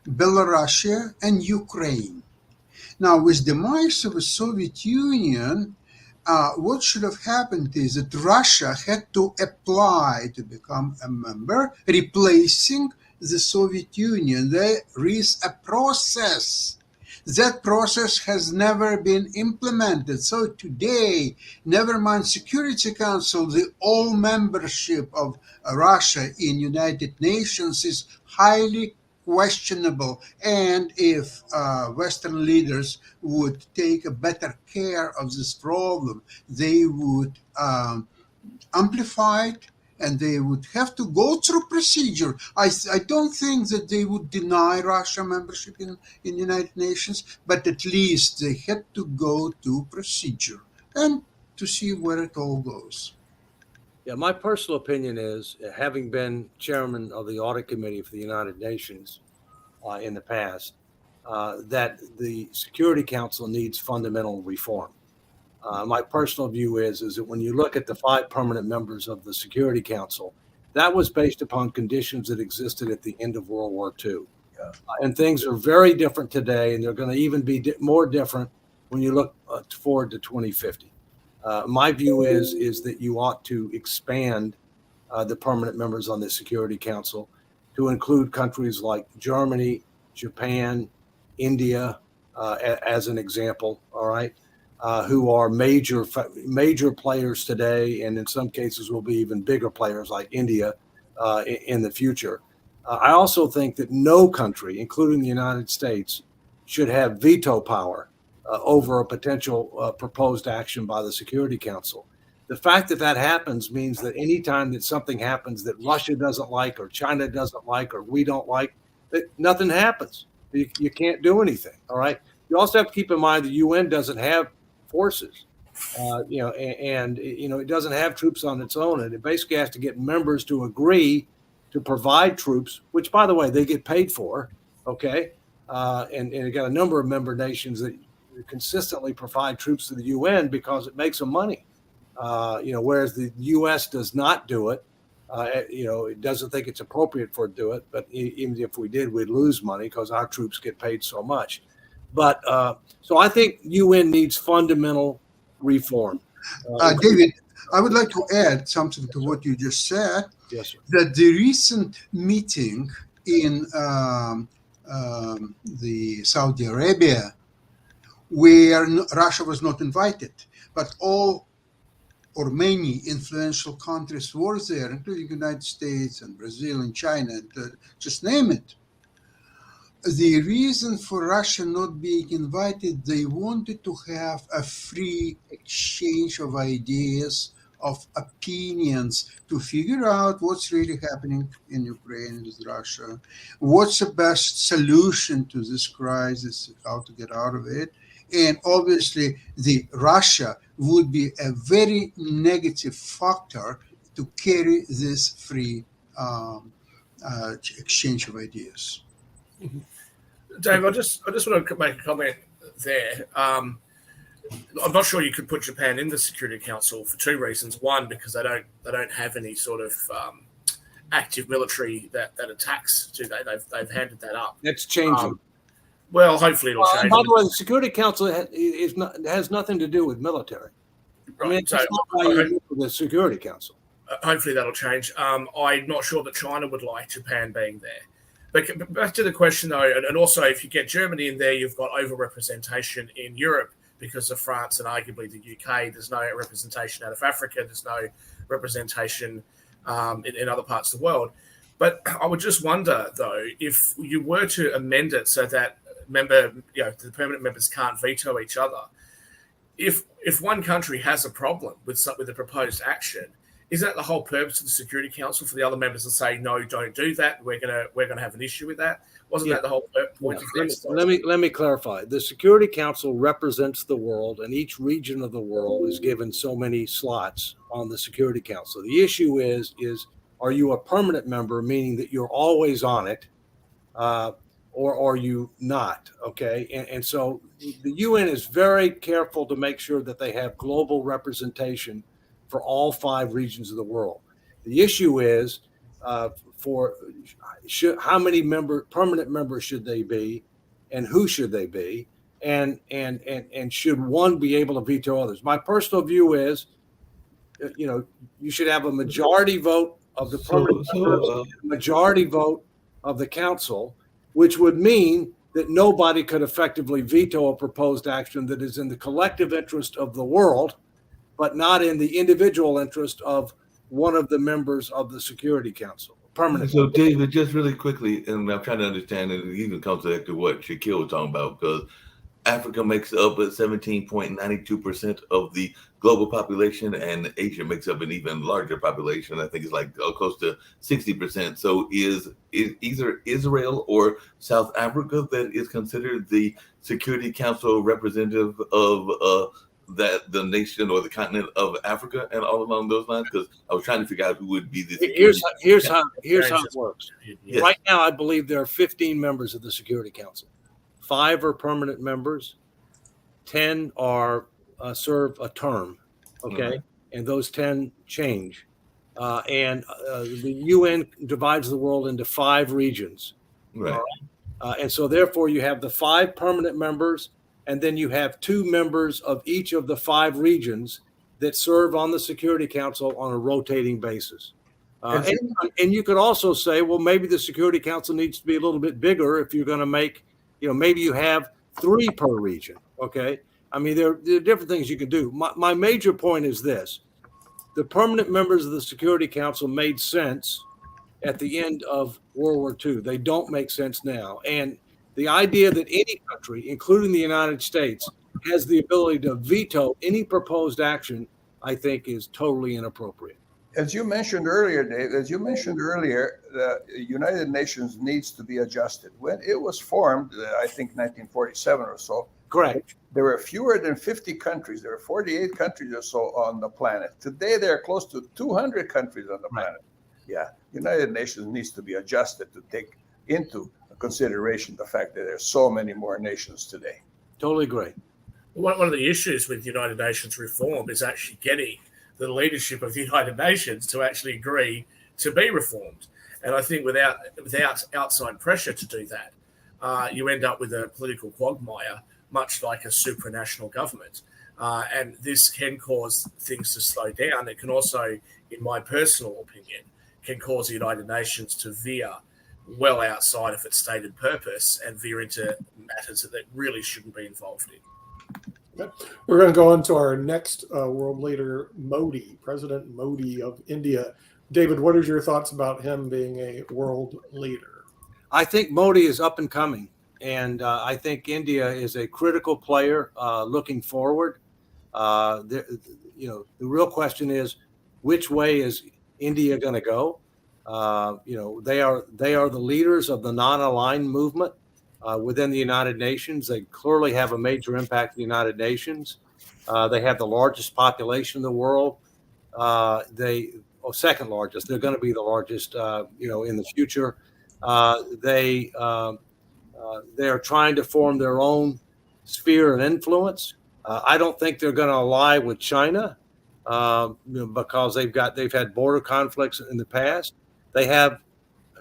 Belarus, and Ukraine. Now, with the demise of the Soviet Union, what should have happened is that Russia had to apply to become a member, replacing the Soviet Union. There is a process. That process has never been implemented. So today, never mind Security Council, the all membership of Russia in United Nations is highly questionable. And if Western leaders would take a better care of this problem, they would amplify it, and they would have to go through procedure. I don't think that they would deny Russia membership in United Nations, but at least they had to go to procedure and to see where it all goes. Yeah, my personal opinion is, having been chairman of the audit committee for the United Nations in the past, that the Security Council needs fundamental reform. My personal view is that when you look at the 5 permanent members of the Security Council, that was based upon conditions that existed at the end of World War II. And things are very different today, and they're going to even be more different when you look forward to 2050. My view is that you ought to expand the permanent members on the Security Council to include countries like Germany, Japan, India, as an example, all right, who are major players today, and in some cases will be even bigger players like India in the future. I also think that no country, including the United States, should have veto power over a potential proposed action by the Security Council. The fact that that happens means that anytime that something happens that Russia doesn't like or China doesn't like or we don't like, that nothing happens. You can't do anything. All right. You also have to keep in mind the UN doesn't have forces, and it doesn't have troops on its own, and it basically has to get members to agree to provide troops, which, by the way, they get paid for. Okay. And you got a number of member nations that consistently provide troops to the UN because it makes them money. Whereas the U.S. does not do it. It doesn't think it's appropriate for it to do it. But even if we did, we'd lose money because our troops get paid so much. But so I think UN needs fundamental reform. David, I would like to add something to what you just said. Yes, sir. That the recent meeting in the Saudi Arabia, where Russia was not invited, but all or many influential countries were there, including the United States and Brazil and China, and just name it. The reason for Russia not being invited, they wanted to have a free exchange of ideas, of opinions, to figure out what's really happening in Ukraine with Russia, what's the best solution to this crisis, how to get out of it. And obviously, the Russia would be a very negative factor to carry this free exchange of ideas. Dave, I just want to make a comment there. I'm not sure you could put Japan in the Security Council for two reasons. One, because they don't have any sort of active military that attacks. They've handed that up. That's changing. Well, hopefully it'll change. By the way, the Security Council has nothing to do with military. Right. I mean, So, it's not why you do the Security Council. Hopefully that'll change. I'm not sure that China would like Japan being there. But back to the question, though, and also if you get Germany in there, you've got overrepresentation in Europe because of France and arguably the UK. There's no representation out of Africa. There's no representation in other parts of the world. But I would just wonder, though, if you were to amend it so that the permanent members can't veto each other, if one country has a problem with the proposed action, is that the whole purpose of the Security Council for the other members to say no, don't do that? We're gonna have an issue with that. Wasn't that the whole point of this? Let me clarify. The Security Council represents the world, and each region of the world is given so many slots on the Security Council. The issue is are you a permanent member, meaning that you're always on it, or are you not? Okay, and so the UN is very careful to make sure that they have global representation for all 5 regions of the world. The issue is how many permanent members should they be, and who should they be, and should one be able to veto others? My personal view is, you should have a majority vote of the permanent members, majority vote of the council, which would mean that nobody could effectively veto a proposed action that is in the collective interest of the world, but not in the individual interest of one of the members of the Security Council. Permanent. So, David, just really quickly, and I'm trying to understand, and it even comes back to what Shaquille was talking about, because Africa makes up 17.92% of the global population, and Asia makes up an even larger population. I think it's like close to 60%. So is either Israel or South Africa that is considered the Security Council representative of that the nation or the continent of Africa and all along those lines? Because I was trying to figure out who would be the here's how it works. Yes. Right now, I believe there are 15 members of the Security Council. 5 are permanent members. 10 are serve a term. Okay, and those 10 change. The UN divides the world into 5 regions. Right. And so, therefore, you have the 5 permanent members. And then you have 2 members of each of the 5 regions that serve on the Security Council on a rotating basis. And you could also say, well, maybe the Security Council needs to be a little bit bigger if you're going to make, maybe you have 3 per region. Okay. I mean, there are different things you can do. My major point is this: the permanent members of the Security Council made sense at the end of World War II. They don't make sense now. And the idea that any country, including the United States, has the ability to veto any proposed action, I think is totally inappropriate. As you mentioned earlier, Dave, the United Nations needs to be adjusted. When it was formed, I think 1947 or so, Correct. there were fewer than 50 countries. There were 48 countries or so on the planet. Today, there are close to 200 countries on the planet. Yeah, United Nations needs to be adjusted to take into consideration the fact that there's so many more nations today. Totally agree. One of the issues with United Nations reform is actually getting the leadership of the United Nations to actually agree to be reformed. And I think without outside pressure to do that, you end up with a political quagmire, much like a supranational government. And this can cause things to slow down. It can also, in my personal opinion, can cause the United Nations to veer well outside of its stated purpose and veer into matters that it really shouldn't be involved in. We're going to go on to our next world leader, Modi, President Modi of India. David, what are your thoughts about him being a world leader? I think Modi is up and coming, and I think India is a critical player looking forward. The real question is, which way is India going to go? They are the leaders of the non-aligned movement within the United Nations. They clearly have a major impact in the United Nations. They have the largest population in the world. Second largest. They're going to be the largest, in the future. They are trying to form their own sphere of influence. I don't think they're going to ally with China because they've had border conflicts in the past. They have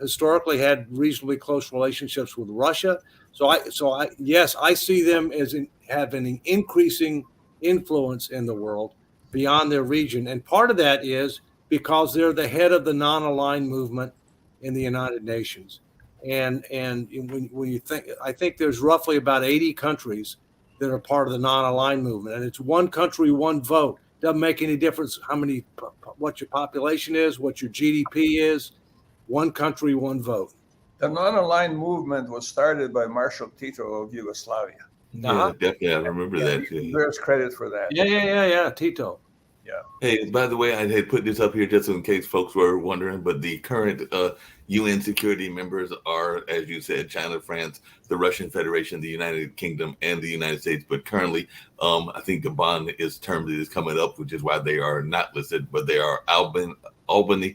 historically had reasonably close relationships with Russia. So I see them as having an increasing influence in the world beyond their region. And part of that is because they're the head of the non-aligned movement in the United Nations. And when you think, I think there's roughly about 80 countries that are part of the non-aligned movement, and it's one country, one vote. Doesn't make any difference what your population is, what your GDP is. One country, one vote. The non-aligned movement was started by Marshal Tito of Yugoslavia. Yeah, definitely. I remember that. He bears credit for that. Yeah. Tito. Yeah. Hey, by the way, I had put this up here just in case folks were wondering, but the current UN security members are, as you said, China, France, the Russian Federation, the United Kingdom, and the United States. But currently, I think Gabon is term that is coming up, which is why they are not listed, but they are Albania,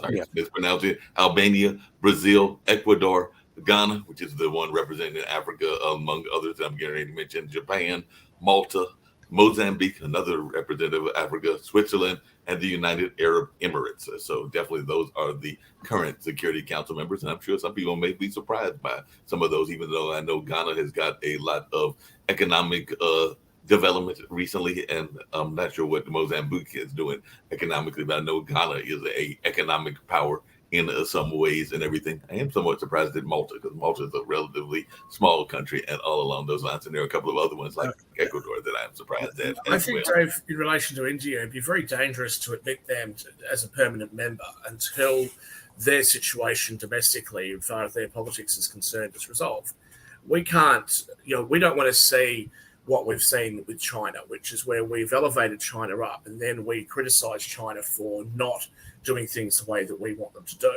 sorry, mispronounced it, Albania, Brazil, Ecuador, Ghana, which is the one representing Africa, among others that I'm getting ready to mention, Japan, Malta, Mozambique, another representative of Africa, Switzerland, and the United Arab Emirates. So definitely those are the current Security Council members. And I'm sure some people may be surprised by some of those, even though I know Ghana has got a lot of economic development recently, and I'm not sure what Mozambique is doing economically, but I know Ghana is a economic power in some ways and everything. I am somewhat surprised at Malta, because Malta is a relatively small country and all along those lines. And there are a couple of other ones like Ecuador that I'm surprised at. I think, Dave, in relation to India, it'd be very dangerous to admit them as a permanent member until their situation domestically, as far as their politics is concerned, is resolved. We can't, we don't want to see what we've seen with China, which is where we've elevated China up and then we criticize China for not doing things the way that we want them to do.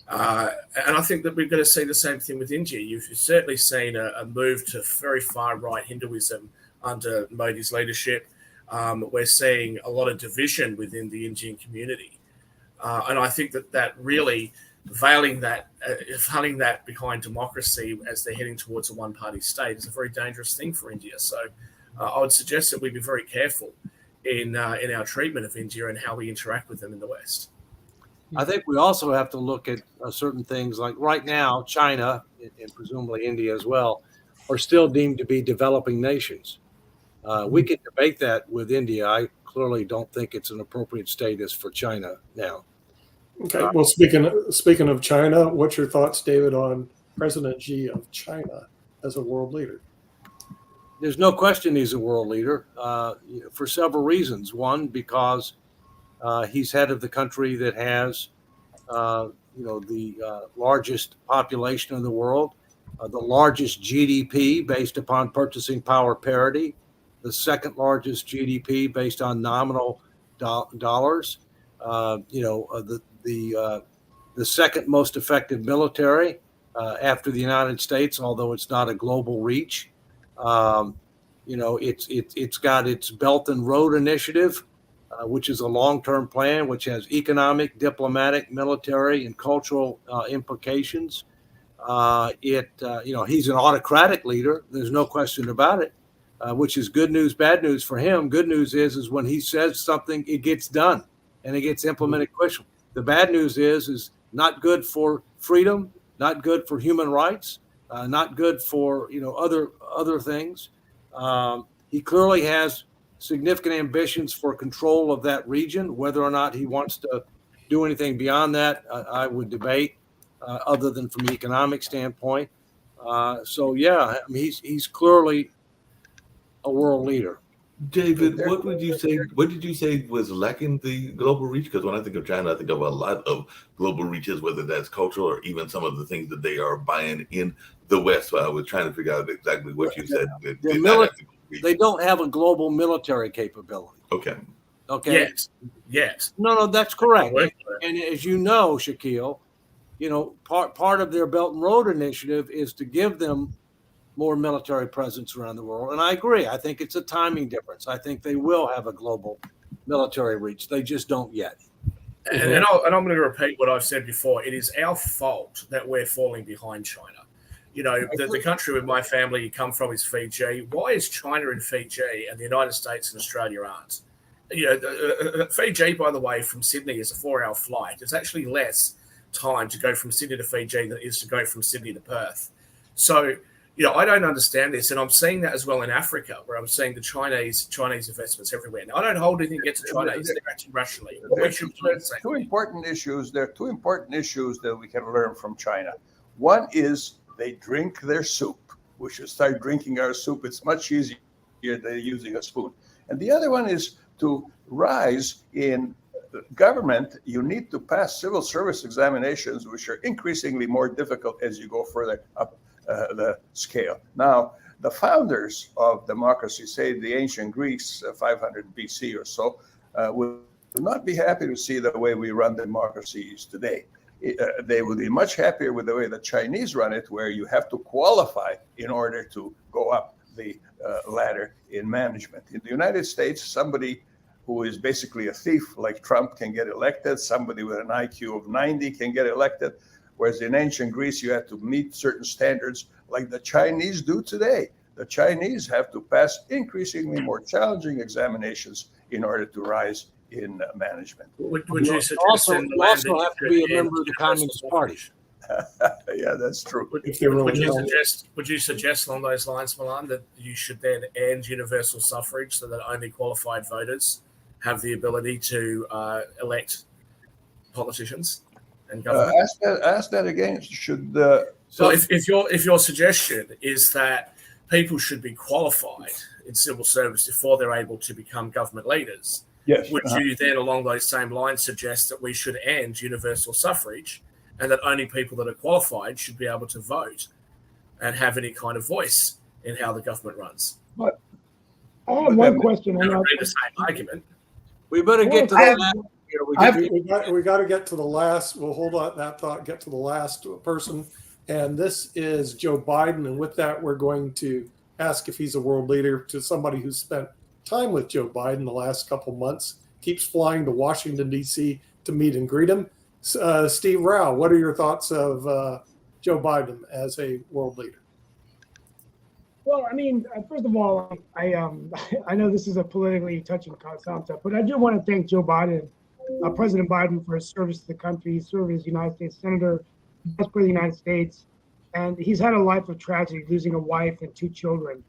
And I think that we're going to see the same thing with India. You've certainly seen a move to very far right Hinduism under Modi's leadership. We're seeing a lot of division within the Indian community. And I think that really veiling that behind democracy as they're heading towards a one-party state is a very dangerous thing for India. So I would suggest that we be very careful in our treatment of India and how we interact with them in the West. I think we also have to look at certain things like right now, China and presumably India as well are still deemed to be developing nations. We can debate that with India. I clearly don't think it's an appropriate status for China now. Okay. Well, speaking of China, what's your thoughts, David, on President Xi of China as a world leader? There's no question he's a world leader for several reasons. One, because he's head of the country that has the largest population in the world, the largest GDP based upon purchasing power parity, the second largest GDP based on nominal dollars, the second most effective military after the United States, although it's not a global reach. It's got its Belt and Road Initiative, which is a long-term plan, which has economic, diplomatic, military, and cultural implications. He's an autocratic leader. There's no question about it, which is good news, bad news for him. Good news is when he says something, it gets done and it gets implemented quickly. The bad news is not good for freedom, not good for human rights, not good for other things. He clearly has significant ambitions for control of that region. Whether or not he wants to do anything beyond that, I would debate, other than from an economic standpoint. He's clearly a world leader. David, what did you say was lacking the global reach? Because when I think of China, I think of a lot of global reaches, whether that's cultural or even some of the things that they are buying in the West. So I was trying to figure out exactly what you said. They don't have a global military capability. Okay. Yes. No, that's correct. And as you know, Shaquille, part of their Belt and Road Initiative is to give them more military presence around the world. And I agree. I think it's a timing difference. I think they will have a global military reach. They just don't yet. And I'm going to repeat what I've said before. It is our fault that we're falling behind China. The country where my family come from is Fiji. Why is China in Fiji and the United States and Australia aren't? Fiji, by the way, from Sydney is a 4-hour flight. It's actually less time to go from Sydney to Fiji than it is to go from Sydney to Perth. So, I don't understand this, and I'm seeing that as well in Africa, where I'm seeing the Chinese investments everywhere. Now, I don't hold anything against the Chinese; they're acting rationally. There are two important issues that we can learn from China. One is they drink their soup. We should start drinking our soup. It's much easier than using a spoon. And the other one is to rise in government. You need to pass civil service examinations, which are increasingly more difficult as you go further up the scale. Now, the founders of democracy, say the ancient Greeks, 500 BC or so, would not be happy to see the way we run democracies today. They would be much happier with the way the Chinese run it, where you have to qualify in order to go up the ladder in management. In the United States, somebody who is basically a thief like Trump can get elected. Somebody with an IQ of 90 can get elected. Whereas in ancient Greece, you had to meet certain standards like the Chinese do today. The Chinese have to pass increasingly more challenging examinations in order to rise in management. Would you suggest also have to be a member of the Communist Party? Yeah, that's true. Would you suggest along those lines, Milan, that you should then end universal suffrage so that only qualified voters have the ability to elect politicians and government? Ask that again. Should so if your suggestion is that people should be qualified in civil service before they're able to become government leaders, yes, would you then along those same lines suggest that we should end universal suffrage and that only people that are qualified should be able to vote and have any kind of voice in how the government runs? But I have one question. That would be the same argument. We better get to that. We got to get to the last. We'll hold on that thought. Get to the last person, and this is Joe Biden. And with that, we're going to ask if he's a world leader to somebody who's spent time with Joe Biden the last couple months. Keeps flying to Washington D.C. to meet and greet him. Steve Rao, what are your thoughts of Joe Biden as a world leader? Well, I mean, first of all, I know this is a politically touching concept, but I do want to thank Joe Biden, President Biden, for his service to the country. He served as United States Senator, Vice President of the United States, and he's had a life of tragedy, losing a wife and 2 children.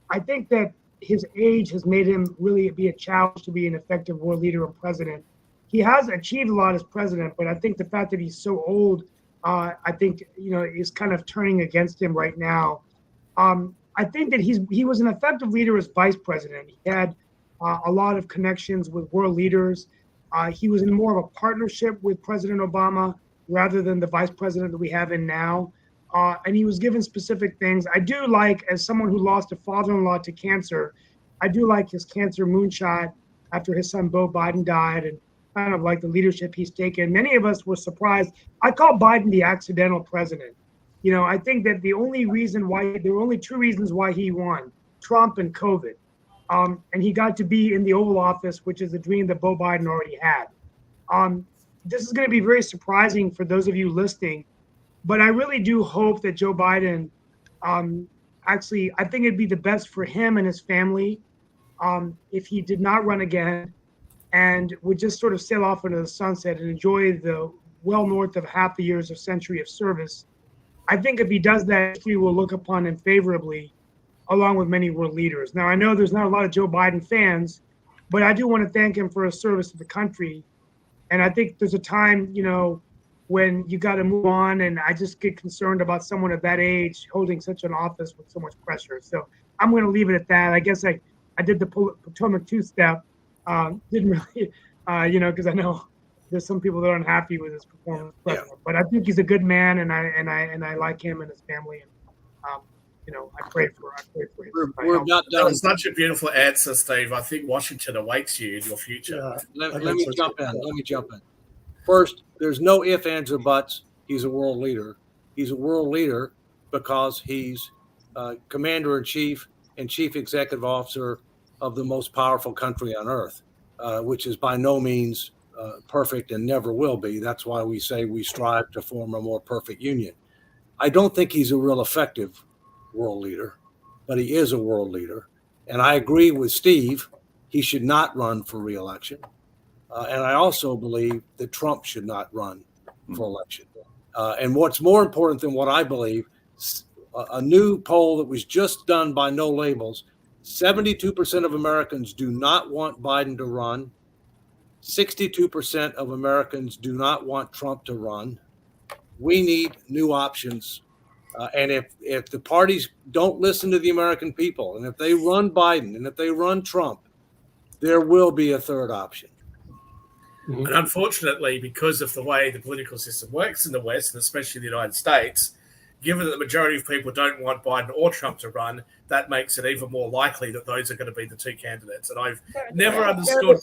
I think that his age has made him really be a challenge to be an effective world leader and president. He has achieved a lot as president, but I think the fact that he's so old, I think, is kind of turning against him right now. I think that he was an effective leader as vice president. He had a lot of connections with world leaders. He was in more of a partnership with President Obama rather than the vice president that we have in now. And he was given specific things. I do like, as someone who lost a father-in-law to cancer, I do like his cancer moonshot after his son Beau Biden died, and kind of like the leadership he's taken. Many of us were surprised. I call Biden the accidental president. You know, I think that there were only two reasons why he won: Trump and COVID. And he got to be in the Oval Office, which is a dream that Beau Biden already had. This is going to be very surprising for those of you listening, but I really do hope that Joe Biden, actually, I think it'd be the best for him and his family if he did not run again and would just sort of sail off into the sunset and enjoy the well north of half a year's of century of service. I think if he does that, history will look upon him favorably, along with many world leaders. Now, I know there's not a lot of Joe Biden fans, but I do want to thank him for his service to the country. And I think there's a time, you know, when you got to move on, and I just get concerned about someone of that age holding such an office with so much pressure. So I'm going to leave it at that. I guess I did the Potomac two-step. Didn't really, you know, because I know there's some people that aren't happy with his performance. Yeah. But I think he's a good man, and I like him and his family. And you know, I pray for him. We're not That done. was such a beautiful answer, Steve. I think Washington awaits you in your future. Yeah. Let me jump in. First, there's no ifs, ands, or buts. He's a world leader. He's a world leader because he's commander-in-chief and chief executive officer of the most powerful country on earth, which is by no means perfect and never will be. That's why we say we strive to form a more perfect union. I don't think he's a real effective world leader, but he is a world leader. And I agree with Steve. He should not run for re-election. And I also believe that Trump should not run for election. And what's more important than what I believe, a new poll that was just done by No Labels, 72% of Americans do not want Biden to run. 62% of Americans do not want Trump to run. We need new options. And if the parties don't listen to the American people, and if they run Biden and if they run Trump, there will be a third option. And unfortunately, because of the way the political system works in the West, and especially the United States, given that the majority of people don't want Biden or Trump to run, that makes it even more likely that those are going to be the two candidates. And I've never understood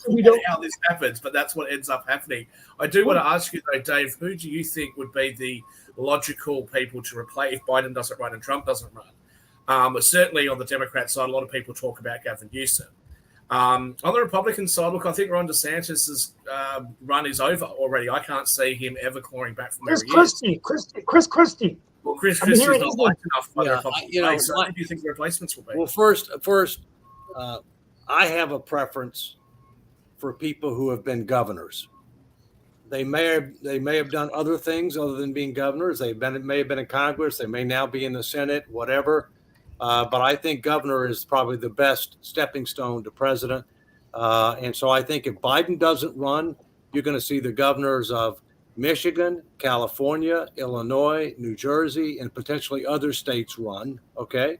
how this happens, but that's what ends up happening. I do want to ask you, though, Dave, who do you think would be the logical people to replace if Biden doesn't run and Trump doesn't run? Certainly on the Democrat side, a lot of people talk about Gavin Newsom. On the Republican side, look, I think Ron DeSantis' run is over already. I can't see him ever clawing back from where he is. Chris Christie. Well, Chris Christie is not liked enough by the Republican. So who do you think the replacements will be? Well, first, I have a preference for people who have been governors. They may have done other things other than being governors. May have been in Congress. They may now be in the Senate, whatever. But I think governor is probably the best stepping stone to president. And so I think if Biden doesn't run, you're going to see the governors of Michigan, California, Illinois, New Jersey, and potentially other states run. Okay.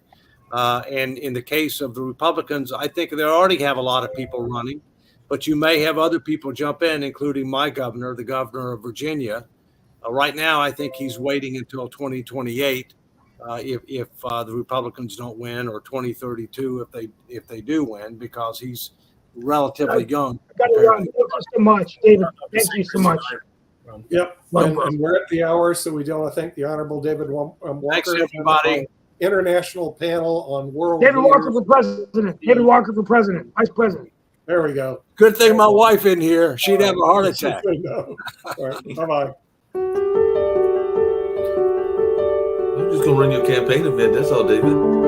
And in the case of the Republicans, I think they already have a lot of people running, but you may have other people jump in, including my governor, the governor of Virginia. Right now, I think he's waiting until 2028. If the Republicans don't win, or 2032 if they do win, because he's relatively young. Thank you so much, David. Thank you so much. Yep. And we're at the hour, so we do want to thank the Honorable David Walker. Thanks, everybody. International panel on world. David Walker for president. David Walker for president. Vice president. There we go. Good thing my wife in here. She'd have a heart attack. No. All right. Bye-bye. I'm just gonna run your campaign event. That's all, David.